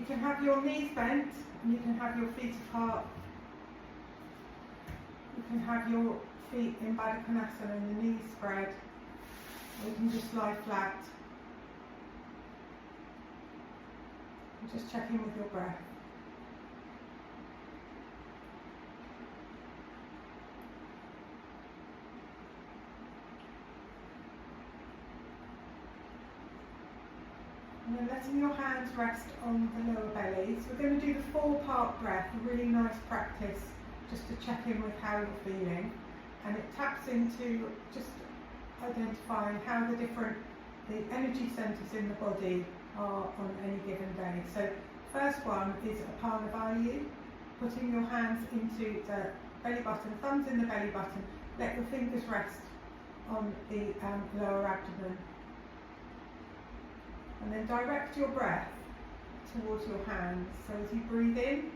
You can have your knees bent and you can have your feet apart. You can have your feet in Baddha Konasana and the knees spread. Or you can just lie flat. And just check in with your breath. And then letting your hands rest on the lower belly. So we're going to do the 4-part breath, a really nice practice just to check in with how you're feeling. And it taps into just identifying how the energy centres in the body are on any given day. So first one is Apana Vayu, putting your hands into the belly button, thumbs in the belly button, let your fingers rest on the lower abdomen. And then direct your breath towards your hands. So as you breathe in,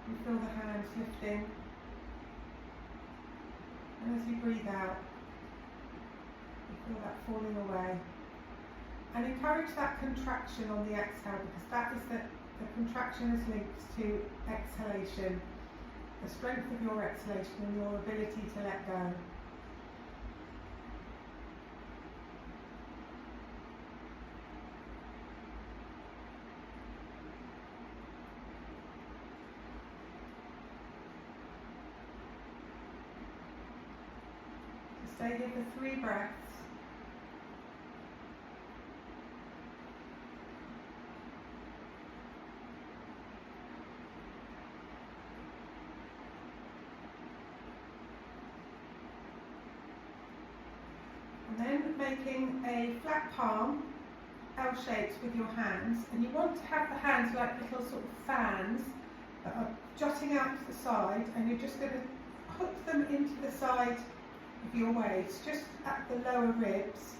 you feel the hands lifting. And as you breathe out, you feel that falling away. And encourage that contraction on the exhale, because that is the contraction is linked to exhalation, the strength of your exhalation and your ability to let go. Stay here for 3 breaths. And then making a flat palm, L shapes with your hands, and you want to have the hands like little sort of fans that are jutting out to the side, and you're just going to hook them into the side of your waist, just at the lower ribs.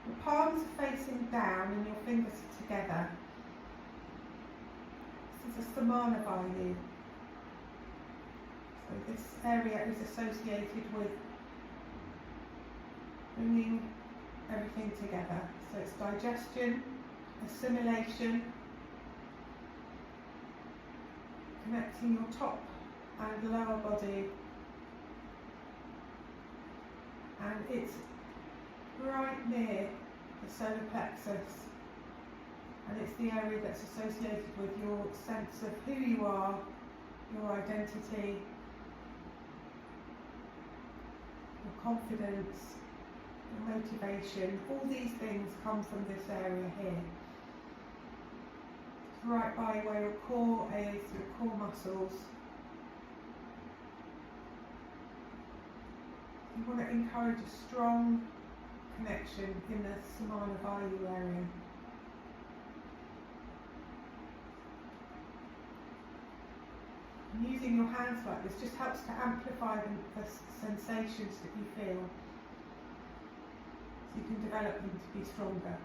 Your palms are facing down and your fingers are together. This is a Samana Vayu. So this area is associated with bringing everything together. So it's digestion, assimilation, connecting your top and lower body, and it's right near the solar plexus, and it's the area that's associated with your sense of who you are, your identity, your confidence, your motivation. All these things come from this area here. Right by where your core is, your core muscles. You want to encourage a strong connection in the Samana Vayu area. And using your hands like this just helps to amplify the sensations that you feel, so you can develop them to be stronger.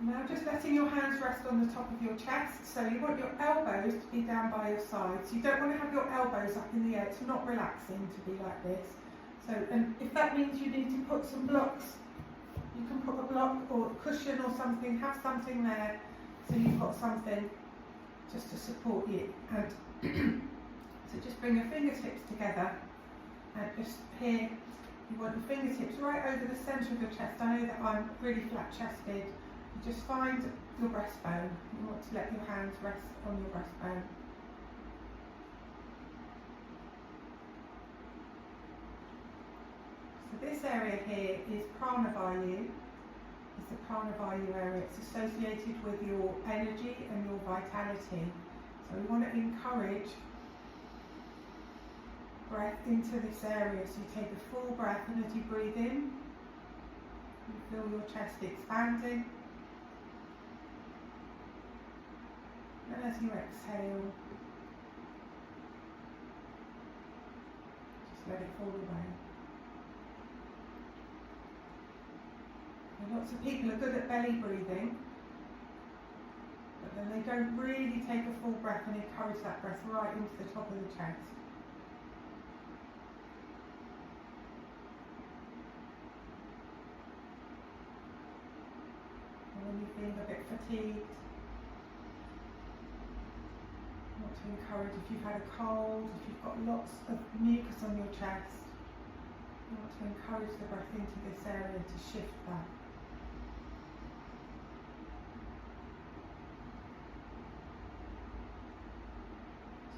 Now just letting your hands rest on the top of your chest, so you want your elbows to be down by your sides. You don't want to have your elbows up in the air, it's not relaxing to be like this. So, and if that means you need to put some blocks, you can put a block or a cushion or something, have something there, so you've got something just to support you. And so just bring your fingertips together, and just here, you want your fingertips right over the centre of your chest. I know that I'm really flat chested. Just find your breastbone. You want to let your hands rest on your breastbone. So this area here is Prana Vayu. It's the Prana Vayu area. It's associated with your energy and your vitality. So we want to encourage breath into this area. So you take a full breath, and as you breathe in, you feel your chest expanding. And as you exhale, just let it fall away. And lots of people are good at belly breathing, but then they don't really take a full breath and encourage that breath right into the top of the chest. when you're feeling a bit fatigued. I want to encourage, if you've had a cold, if you've got lots of mucus on your chest, I want to encourage the breath into this area to shift that.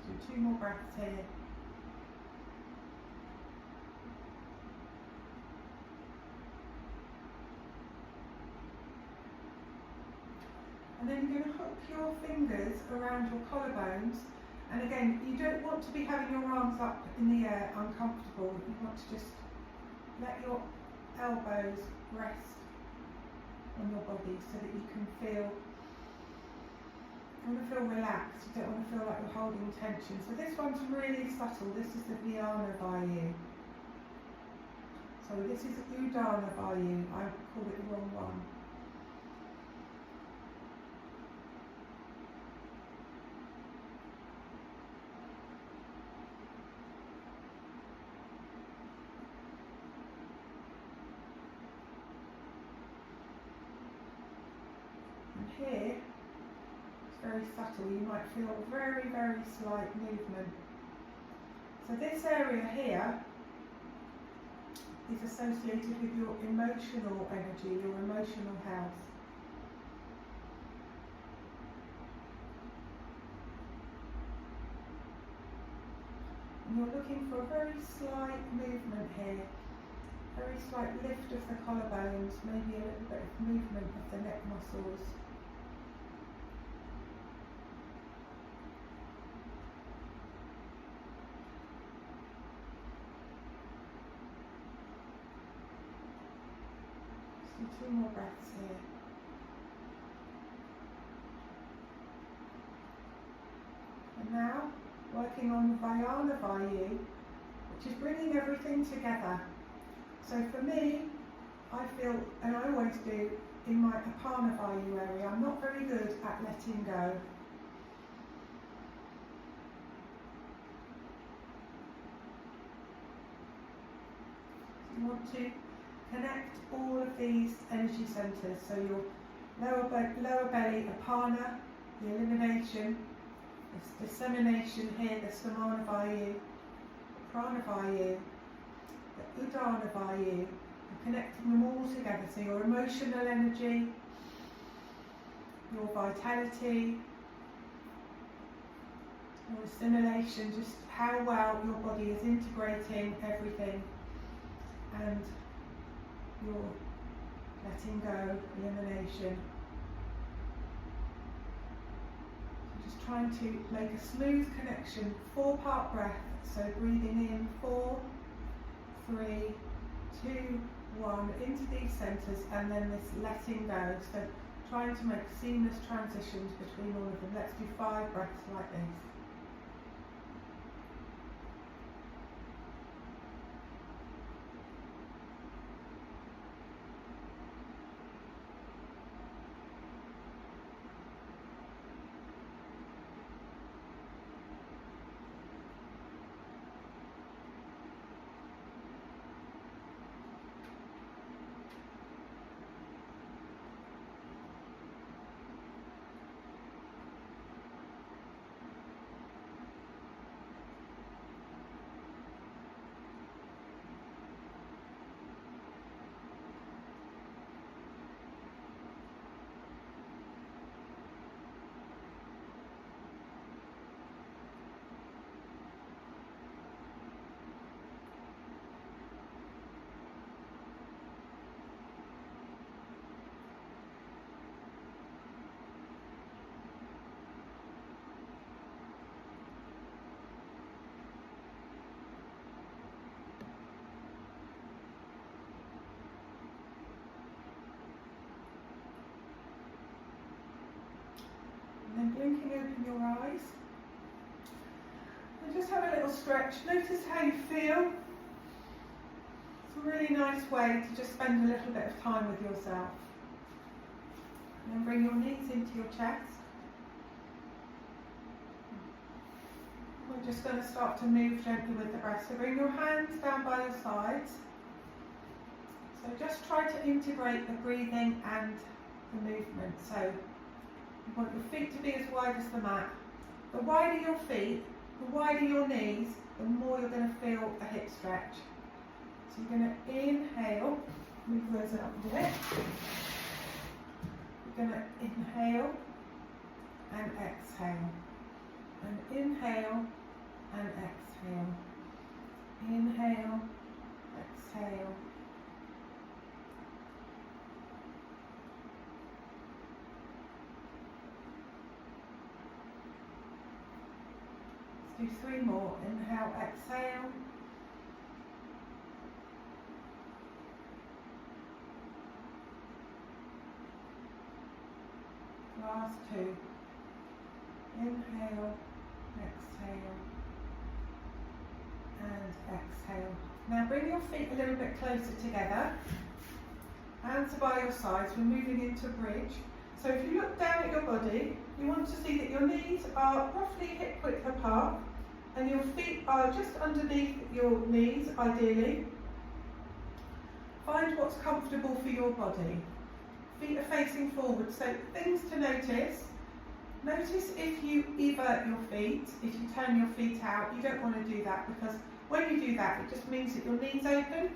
Let's do 2 more breaths here. And then you're going to hook your fingers around your collarbones. And again, you don't want to be having your arms up in the air uncomfortable. You want to just let your elbows rest on your body so that you can feel, relaxed. You don't want to feel like you're holding tension. So this one's really subtle. This is the Vyana Vayu. Sorry, this is Udana Vayu. I called it the wrong one. Here, it's very subtle, you might feel very, very slight movement. So this area here is associated with your emotional energy, your emotional health. And you're looking for a very slight movement here. Very slight lift of the collarbones, maybe a little bit of movement of the neck muscles. Just do 2 more breaths here. And now, working on the Vyana Vayu, which is bringing everything together. So for me, I feel, and I always do, in my Apana Vayu area, I'm not very good at letting go. So you want to connect all of these energy centres. So your lower belly, Apana, the elimination, this dissemination here, the Samana Vayu, the Prana Vayu, the Udana Vayu, and connecting them all together. So your emotional energy, your vitality, your assimilation, just how well your body is integrating everything, and your letting go, elimination. So just trying to make a smooth connection, 4-part breath. So breathing in 4, 3, 2, 1 into these centres, and then this letting go. So trying to make seamless transitions between all of them. Let's do 5 breaths like this. And then blinking open your eyes. And just have a little stretch. Notice how you feel. It's a really nice way to just spend a little bit of time with yourself. And then bring your knees into your chest. We're just going to start to move gently with the breath. So bring your hands down by your sides. So just try to integrate the breathing and the movement. So you want your feet to be as wide as the mat. The wider your feet, the wider your knees, the more you're going to feel a hip stretch. So you're going to inhale, move those up a bit. You're going to inhale and exhale. And inhale and exhale. Inhale, exhale. Let's do 3 more. Inhale, exhale. Last 2. Inhale, exhale, and exhale. Now bring your feet a little bit closer together. Hands are by your sides. We're moving into bridge. So if you look down at your body, you want to see that your knees are roughly hip width apart and your feet are just underneath your knees, ideally. Find what's comfortable for your body. Feet are facing forward, so things to notice. Notice if you evert your feet, if you turn your feet out. You don't want to do that because when you do that, it just means that your knees open.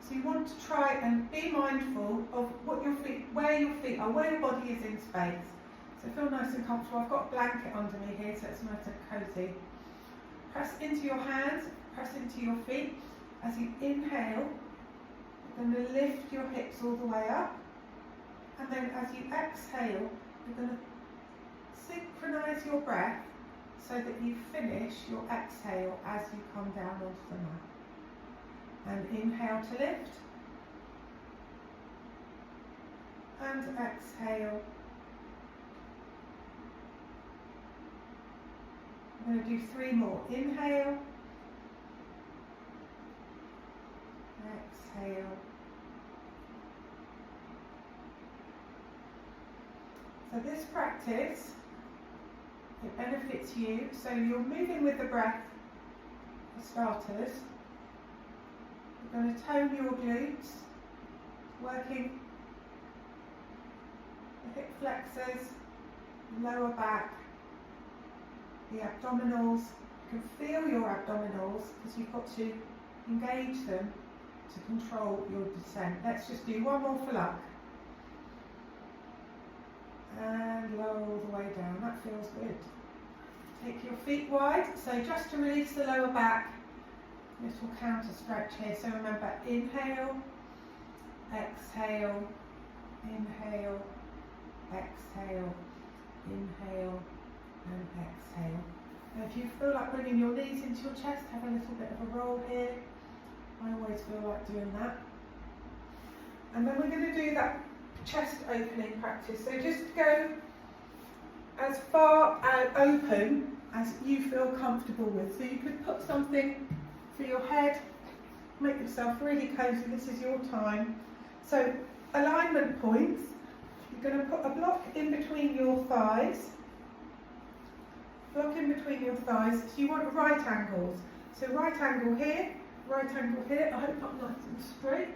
So you want to try and be mindful of what your feet, where your feet are, where your body is in space. So feel nice and comfortable. I've got a blanket under me here, so it's nice and cosy. Press into your hands, press into your feet. As you inhale, you're going to lift your hips all the way up. And then as you exhale, you're going to synchronise your breath so that you finish your exhale as you come down onto the mat. And inhale to lift. And exhale. I'm going to do 3 more. Inhale. Exhale. So this practice, it benefits you. So you're moving with the breath for starters. You're going to tone your glutes, working the hip flexors, lower back, the abdominals. You can feel your abdominals because you've got to engage them to control your descent. Let's just do 1 more for luck. And lower all the way down. That feels good. Take your feet wide. So just to release the lower back, little counter stretch here. So remember, inhale, exhale, inhale, exhale, inhale, and exhale. Now if you feel like bringing your knees into your chest, have a little bit of a roll here. I always feel like doing that. And then we're going to do that chest opening practice. So just go as far and open as you feel comfortable with. So you could put something for your head, make yourself really cozy. This is your time. So alignment points, you're going to put a block in between your thighs. Block in between your thighs. So you want right angles. So right angle here, right angle here. I hope I'm nice and straight.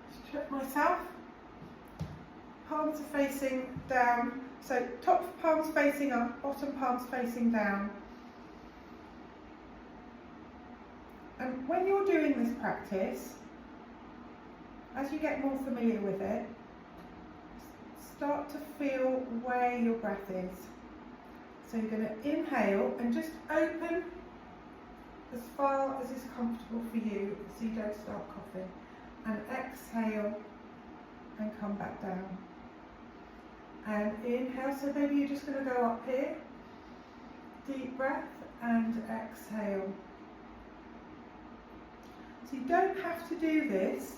Just check myself. Palms are facing down. So top palms facing up, bottom palms facing down. And when you're doing this practice, as you get more familiar with it, start to feel where your breath is. So you're going to inhale and just open as far as is comfortable for you so you don't start coughing. And exhale and come back down. And inhale, so maybe you're just going to go up here. Deep breath and exhale. So you don't have to do this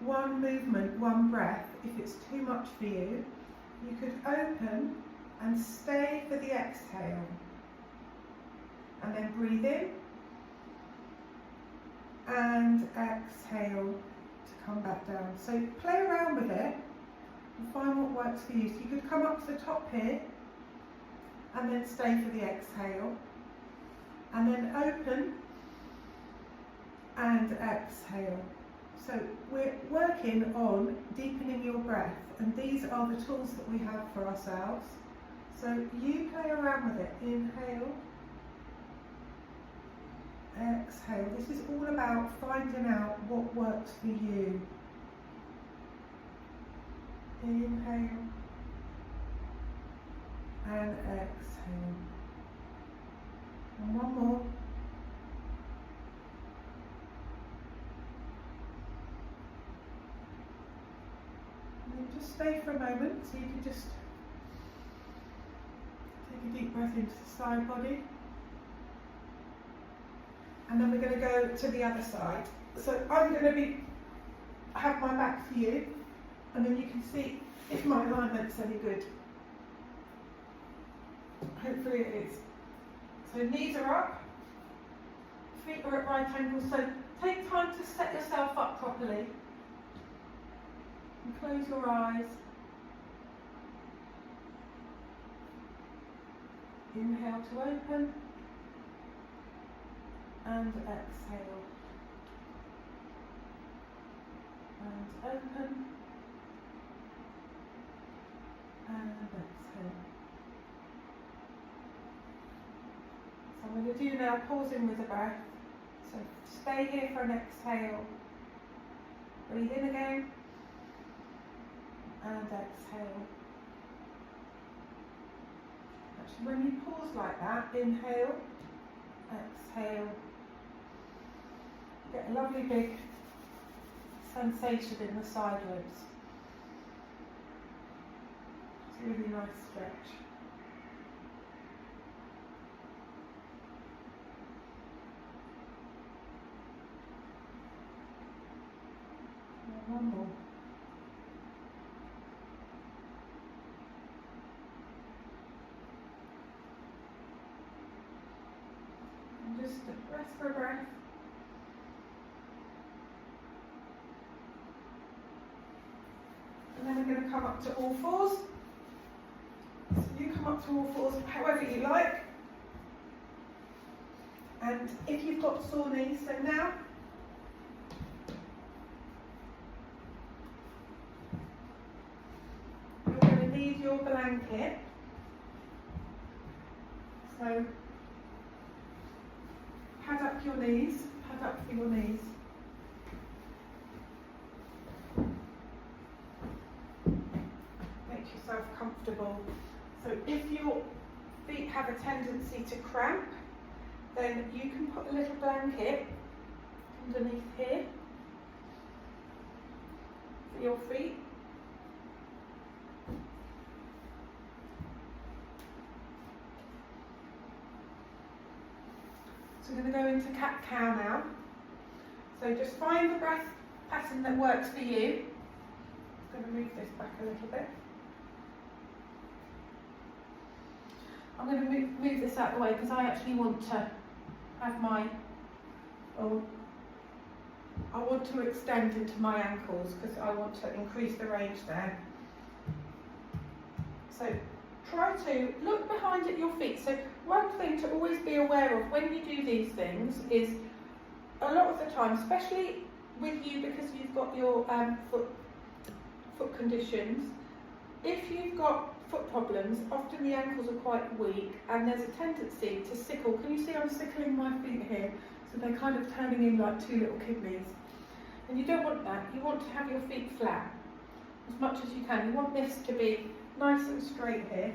one movement, one breath. If it's too much for you, you could open and stay for the exhale. And then breathe in and exhale to come back down. So play around with it and find what works for you. So you could come up to the top here and then stay for the exhale and then open and exhale. So we're working on deepening your breath, and these are the tools that we have for ourselves. So you play around with it. Inhale, exhale. This is all about finding out what works for you. Inhale and exhale. And one more. And then just stay for a moment, so you can just take a deep breath into the side body. And then we're going to go to the other side. So I'm going to have my back for you, and then you can see if my alignment's any good. Hopefully it is. So knees are up, feet are at right angles, so take time to set yourself up properly. And close your eyes. Inhale to open. And exhale. And open. And exhale. So I'm going to do now pausing with the breath. So stay here for an exhale. Breathe in again. And exhale. Actually, when you pause like that, inhale, exhale. Get a lovely big sensation in the side ribs. It's a really nice stretch. And one more. And just rest for a breath. And then we're going to come up to all fours. So you come up to all fours however you like. And if you've got sore knees, so now you're going to need your blanket. So pad up your knees, pad up for your knees. Make yourself comfortable. So if your feet have a tendency to cramp, then you can put a little blanket underneath here for your feet. So we're going to go into cat-cow now. So just find the breath pattern that works for you. I'm going to move this back a little bit. I'm going to move this out of the way because I actually want to have my, I want to extend into my ankles because I want to increase the range there. So try to look behind at your feet. So one thing to always be aware of when you do these things is a lot of the time, especially with you because you've got your foot conditions, if you've got foot problems, often the ankles are quite weak and there's a tendency to sickle. Can you see I'm sickling my feet here? So they're kind of turning in like two little kidneys. And you don't want that. You want to have your feet flat as much as you can. You want this to be nice and straight here.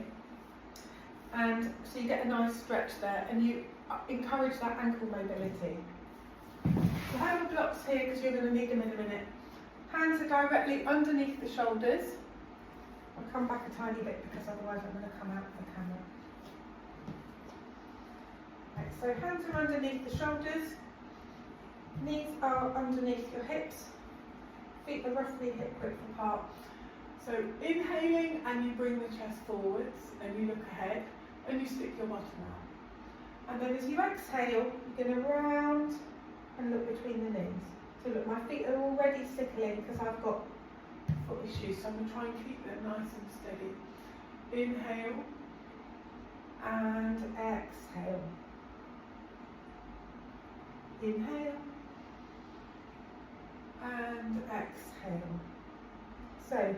And so you get a nice stretch there and you encourage that ankle mobility. So have the blocks here because you're going to need them in a minute. Hands are directly underneath the shoulders. I'll come back a tiny bit because otherwise I'm going to come out of the camera. Okay, so hands are underneath the shoulders, knees are underneath your hips, feet are roughly hip width apart. So inhaling and you bring the chest forwards and you look ahead and you stick your bottom out. And then as you exhale, you're going to round and look between the knees. So look, my feet are already sickling because I've got foot issues, so I'm going to try and keep them nice and steady. Inhale and exhale. Inhale and and exhale. So,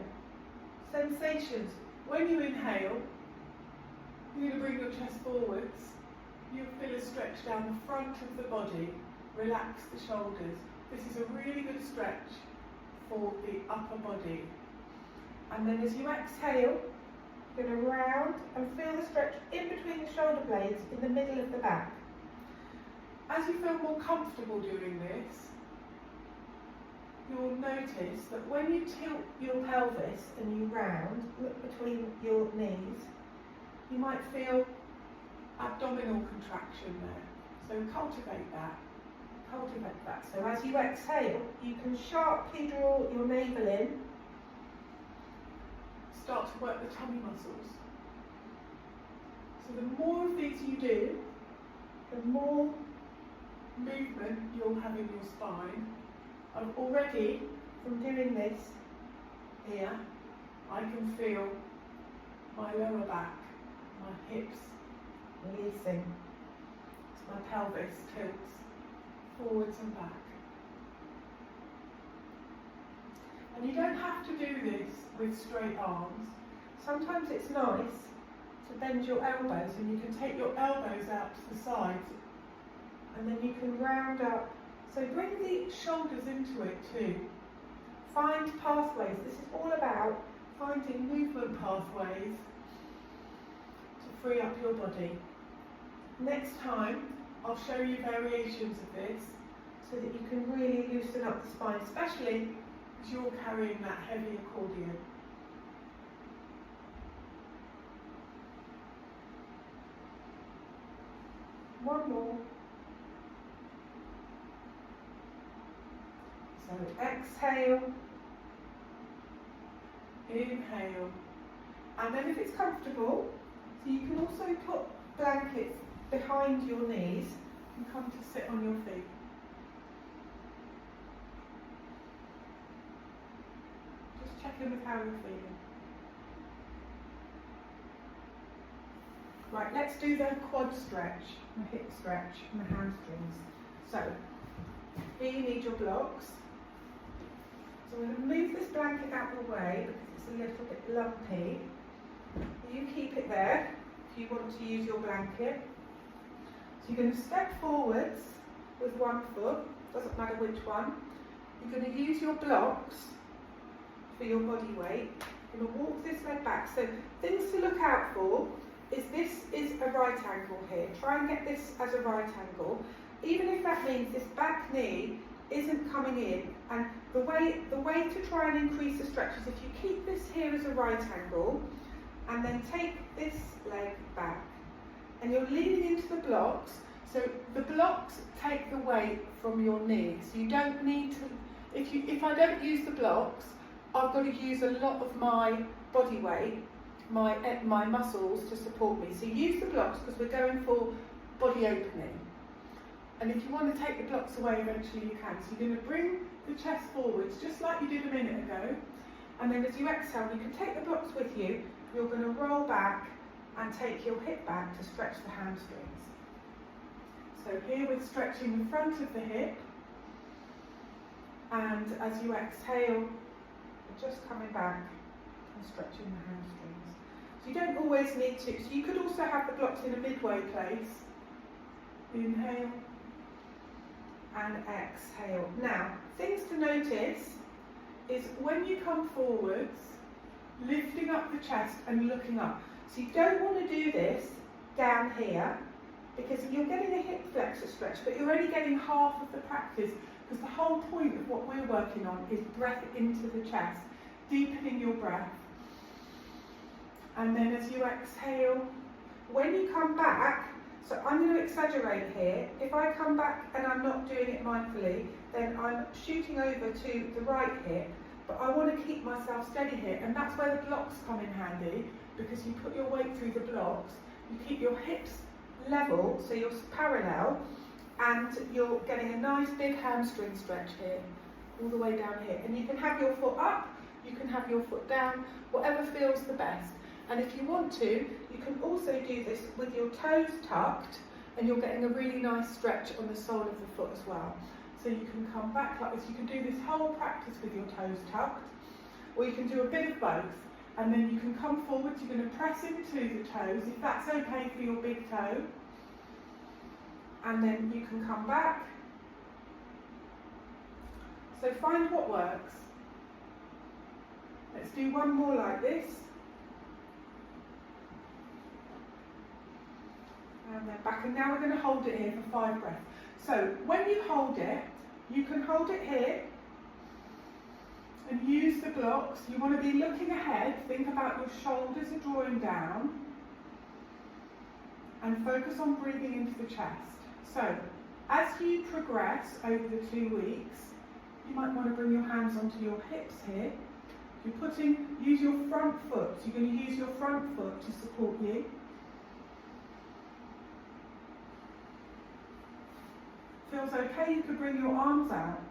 sensations. When you inhale, you're going to bring your chest forwards. You'll feel a stretch down the front of the body. Relax the shoulders. This is a really good stretch for the upper body. And then as you exhale, you're going to round and feel the stretch in between the shoulder blades in the middle of the back. As you feel more comfortable doing this, you'll notice that when you tilt your pelvis and you round, look between your knees, you might feel abdominal contraction there. So cultivate that. Cultivate that. So as you exhale, you can sharply draw your navel in. Start to work the tummy muscles. So the more of these you do, the more movement you'll have in your spine. I've already, from doing this here, I can feel my lower back, my hips releasing as my pelvis tilts forwards and back. And you don't have to do this with straight arms. Sometimes it's nice to bend your elbows, and you can take your elbows out to the sides and then you can round up. So bring the shoulders into it too. Find pathways. This is all about finding movement pathways to free up your body. Next time I'll show you variations of this so that you can really loosen up the spine, especially as you're carrying that heavy accordion. One more. So exhale, inhale, and then if it's comfortable, so you can also put blankets behind your knees and come to sit on your feet. Just check in with how you're feeling. Right, let's do the quad stretch, the hip stretch, and the hamstrings. So, here you need your blocks. So I'm going to move this blanket out of the way because it's a little bit lumpy. You keep it there if you want to use your blanket. So you're going to step forwards with one foot, doesn't matter which one. You're going to use your blocks for your body weight. You're going to walk this leg back. So things to look out for is this is a right angle here. Try and get this as a right angle. Even if that means this back knee isn't coming in, and the way to try and increase the stretch is if you keep this here as a right angle and then take this leg back and you're leaning into the blocks, so the blocks take the weight from your knee, so you don't need to, if I don't use the blocks, I've got to use a lot of my body weight, my muscles to support me. So use the blocks because we're going for body opening. And if you want to take the blocks away, eventually you can. So you're going to bring the chest forwards, just like you did a minute ago. And then as you exhale, you can take the blocks with you. You're going to roll back and take your hip back to stretch the hamstrings. So here we're stretching the front of the hip. And as you exhale, you're just coming back and stretching the hamstrings. So you don't always need to. So you could also have the blocks in a midway place. Inhale. And exhale. Now, things to notice is when you come forwards, lifting up the chest and looking up. So you don't want to do this down here because you're getting a hip flexor stretch, but you're only getting half of the practice because the whole point of what we're working on is breath into the chest, deepening your breath. And then as you exhale, when you come back, so I'm going to exaggerate here. If I come back and I'm not doing it mindfully, then I'm shooting over to the right hip, but I want to keep myself steady here, and that's where the blocks come in handy, because you put your weight through the blocks, you keep your hips level, so you're parallel, and you're getting a nice big hamstring stretch here, all the way down here. And you can have your foot up, you can have your foot down, whatever feels the best. And if you want to, you can also do this with your toes tucked, and you're getting a really nice stretch on the sole of the foot as well. So you can come back like this. You can do this whole practice with your toes tucked, or you can do a bit of both. And then you can come forward, you're going to press into the toes, if that's okay for your big toe. And then you can come back. So find what works. Let's do one more like this. And then back, and now we're going to hold it here for 5 breaths. So when you hold it, you can hold it here and use the blocks. You want to be looking ahead, think about your shoulders are drawing down, and focus on breathing into the chest. So as you progress over the 2 weeks, you might want to bring your hands onto your hips here. Use your front foot. So you're going to use your front foot to support you. Feels okay, you could bring your arms out.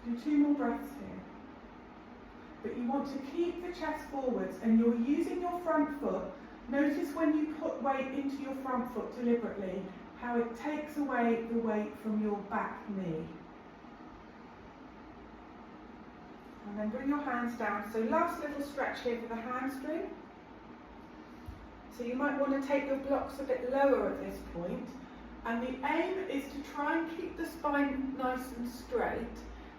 Do 2 more breaths here. But you want to keep the chest forwards, and you're using your front foot. Notice when you put weight into your front foot deliberately, how it takes away the weight from your back knee. And then bring your hands down. So last little stretch here for the hamstring. So you might want to take your blocks a bit lower at this point. And the aim is to try and keep the spine nice and straight,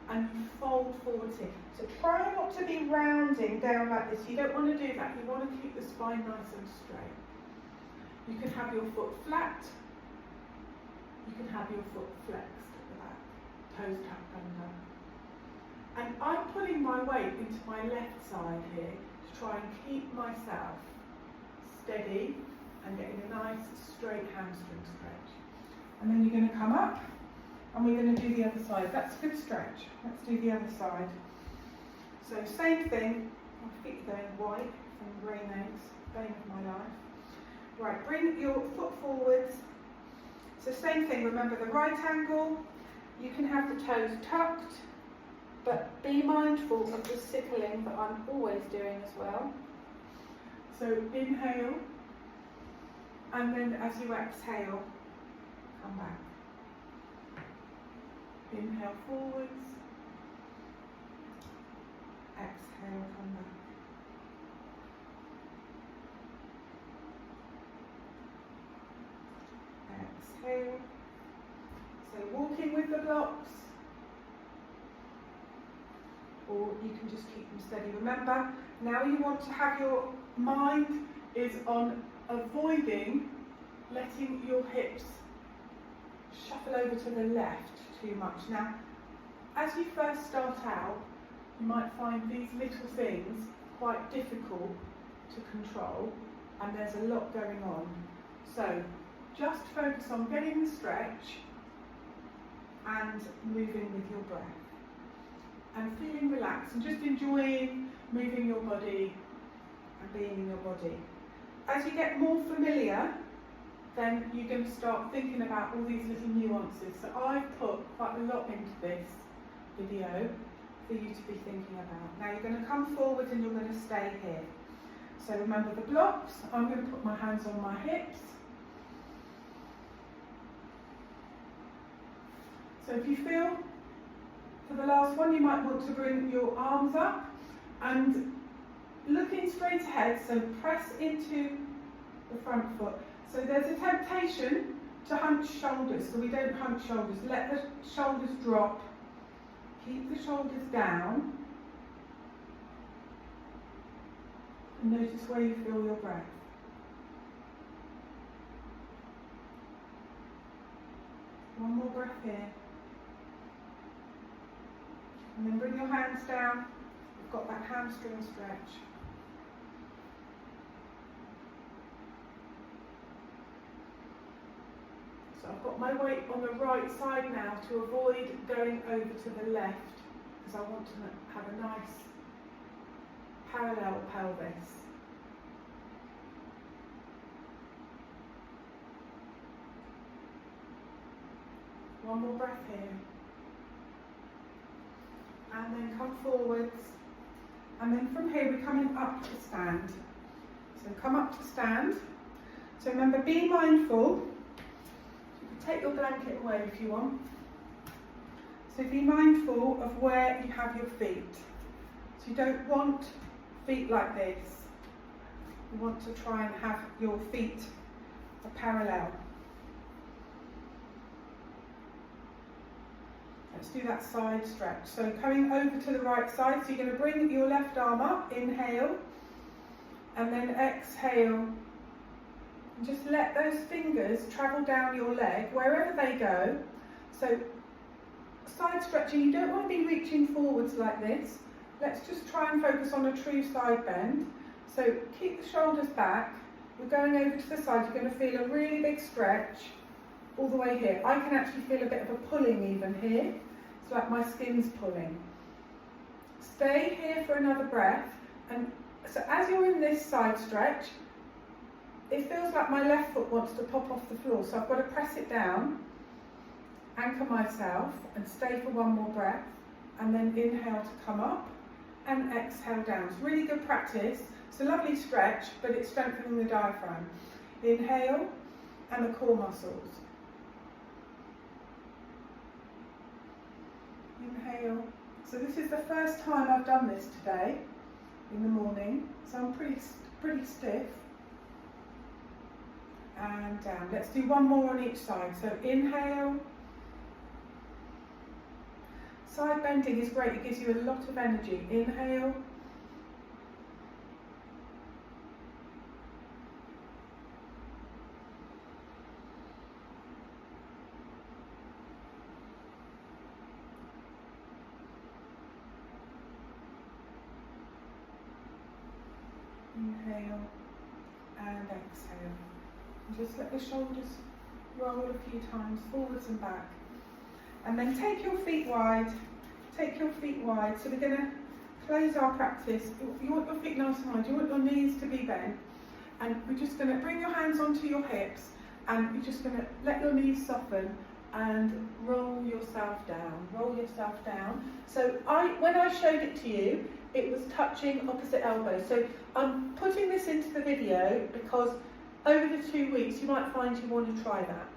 and you fold forwards here. So try not to be rounding down like this. You don't want to do that. You want to keep the spine nice and straight. You can have your foot flat. You can have your foot flexed at the back, toes tucked under. And I'm putting my weight into my left side here to try and keep myself steady and getting a nice straight hamstring stretch. And then you're going to come up, and we're going to do the other side. That's a good stretch. Let's do the other side. So same thing. My feet are going white from grey nails, bane of my life. Right, bring your foot forwards. So same thing, remember the right angle. You can have the toes tucked, but be mindful of the sickling that I'm always doing as well. So inhale, and then as you exhale, come back. Inhale forwards, exhale, come back. Exhale. So walking with the blocks, or you can just keep them steady. Remember, now you want to have your mind is on avoiding letting your hips shuffle over to the left too much. Now, as you first start out, you might find these little things quite difficult to control, and there's a lot going on. So just focus on getting the stretch and moving with your breath and feeling relaxed and just enjoying moving your body and being in your body. As you get more familiar, then you're going to start thinking about all these little nuances. So I've put quite a lot into this video for you to be thinking about. Now you're going to come forward and you're going to stay here. So remember the blocks. I'm going to put my hands on my hips. So if you feel, for the last one, you might want to bring your arms up and looking straight ahead, so press into the front foot. So there's a temptation to hunch shoulders, so we don't hunch shoulders. Let the shoulders drop. Keep the shoulders down. And notice where you feel your breath. One more breath here. And then bring your hands down. You've got that hamstring stretch. So I've got my weight on the right side now to avoid going over to the left, because I want to have a nice parallel pelvis. One more breath here. And then come forwards. And then from here we're coming up to stand. So come up to stand. So remember, be mindful. take your blanket away if you want. So be mindful of where you have your feet. So you don't want feet like this. You want to try and have your feet parallel. Let's do that side stretch. So coming over to the right side, so you're going to bring your left arm up, inhale, and then exhale. And just let those fingers travel down your leg, wherever they go. So side stretching, you don't want to be reaching forwards like this. Let's just try and focus on a true side bend. So keep the shoulders back. We're going over to the side. You're going to feel a really big stretch all the way here. I can actually feel a bit of a pulling even here. It's like my skin's pulling. Stay here for another breath. And so as you're in this side stretch, it feels like my left foot wants to pop off the floor. So I've got to press it down, anchor myself, and stay for one more breath. And then inhale to come up and exhale down. It's really good practice. It's a lovely stretch, but it's strengthening the diaphragm. Inhale and the core muscles. Inhale. So this is the first time I've done this today in the morning, so I'm pretty stiff. And down. Let's do one more on each side. So inhale. Side bending is great, it gives you a lot of energy. Inhale. Inhale and exhale. And just let the shoulders roll a few times forwards and back. And then take your feet wide. Take your feet wide. So we're going to close our practice. You want your feet nice and wide. You want your knees to be bent. And we're just going to bring your hands onto your hips. And you're just going to let your knees soften and roll yourself down. Roll yourself down. So when I showed it to you, it was touching opposite elbows. So I'm putting this into the video because over the 2 weeks you might find you want to try that.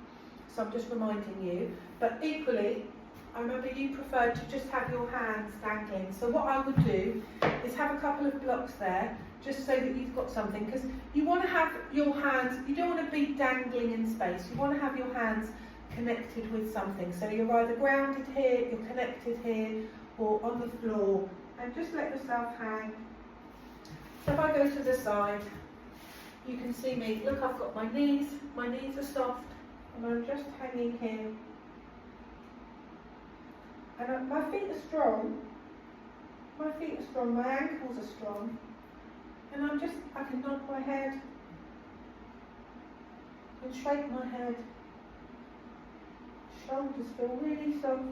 So I'm just reminding you. But equally, I remember you preferred to just have your hands dangling. So what I would do is have a couple of blocks there, just so that you've got something. Because you want to have your hands, you don't want to be dangling in space. You want to have your hands connected with something. So you're either grounded here, you're connected here, or on the floor. And just let yourself hang. So if I go to the side, you can see me. Look, I've got my knees are soft, and I'm just hanging here. And my feet are strong. My feet are strong, my ankles are strong. And I can nod my head and shake my head. Shoulders feel really soft.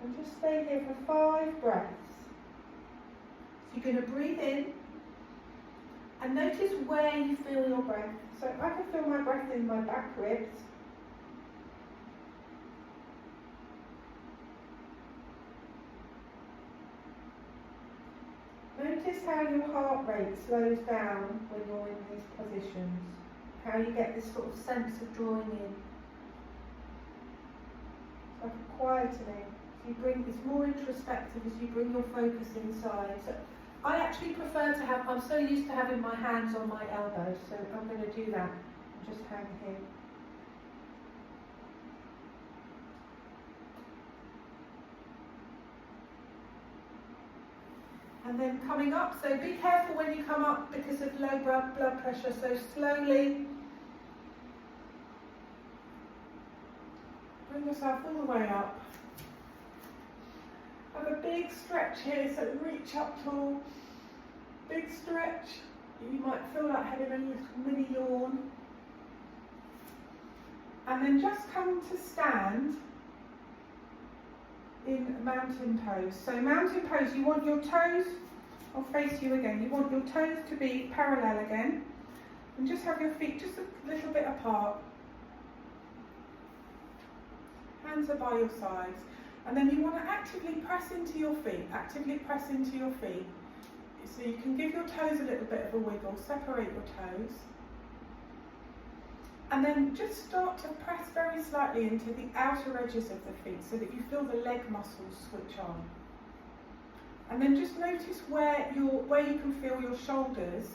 And just stay here for 5 breaths. So you're going to breathe in and notice where you feel your breath. So I can feel my breath in my back ribs. Notice how your heart rate slows down when you're in these positions. How you get this sort of sense of drawing in. It's like a quietening. It's more introspective as you bring your focus inside. So I actually prefer to have, I'm so used to having my hands on my elbows, so I'm going to do that. Just hang here. And then coming up, so be careful when you come up because of low blood pressure, so slowly bring yourself all the way up. Have a big stretch here, so reach up tall, big stretch. You might feel like having a little mini yawn. And then just come to stand in mountain pose. So mountain pose, you want your toes, I'll face you again, you want your toes to be parallel again. And just have your feet just a little bit apart. Hands are by your sides. And then you want to actively press into your feet, So you can give your toes a little bit of a wiggle, separate your toes. And then just start to press very slightly into the outer edges of the feet so that you feel the leg muscles switch on. And then just notice where you can feel your shoulders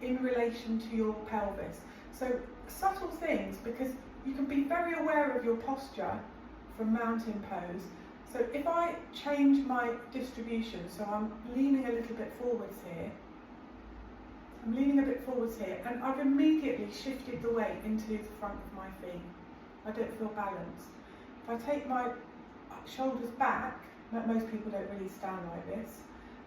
in relation to your pelvis. So subtle things, because you can be very aware of your posture from mountain pose. So if I change my distribution, so I'm leaning a little bit forwards here, and I've immediately shifted the weight into the front of my feet. I don't feel balanced. If I take my shoulders back, most people don't really stand like this,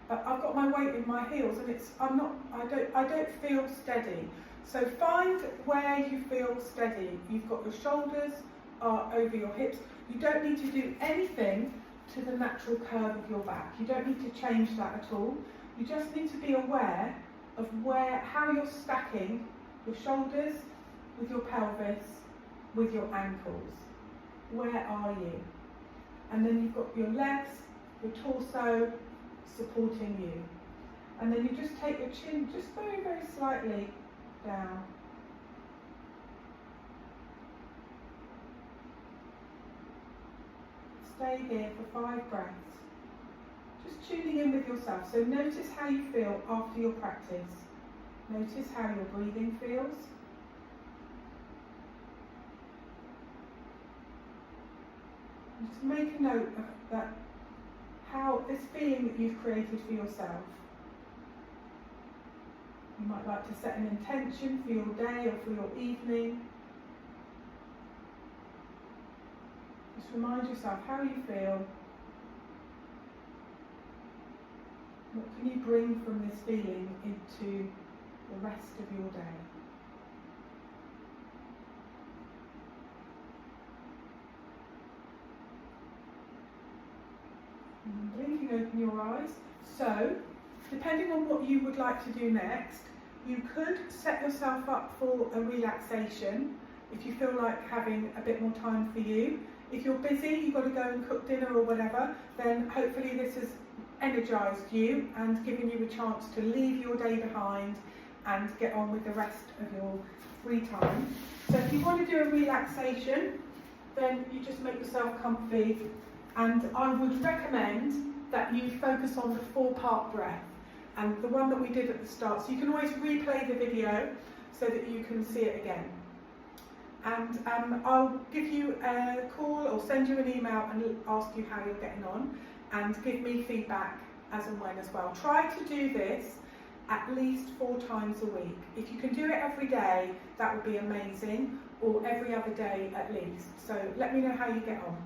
but I've got my weight in my heels, and I don't feel steady. So find where you feel steady. You've got your shoulders are over your hips. You don't need to do anything to the natural curve of your back. You don't need to change that at all. You just need to be aware of how you're stacking your shoulders with your pelvis, with your ankles. Where are you? And then you've got your legs, your torso supporting you. And then you just take your chin just very, very slightly down. Stay here for 5 breaths. Just tuning in with yourself. So notice how you feel after your practice. Notice how your breathing feels. And just make a note of that, how this feeling that you've created for yourself. You might like to set an intention for your day or for your evening. Just remind yourself how you feel. What can you bring from this feeling into the rest of your day? And blinking open your eyes. So, depending on what you would like to do next, you could set yourself up for a relaxation if you feel like having a bit more time for you. If you're busy, you've got to go and cook dinner or whatever, then hopefully this has energised you and given you a chance to leave your day behind and get on with the rest of your free time. So if you want to do a relaxation, then you just make yourself comfy, and I would recommend that you focus on the 4-part breath and the one that we did at the start. So you can always replay the video so that you can see it again. And I'll give you a call or send you an email and ask you how you're getting on, and give me feedback as and when as well. Try to do this at least 4 times a week. If you can do it every day, that would be amazing, or every other day at least. So let me know how you get on.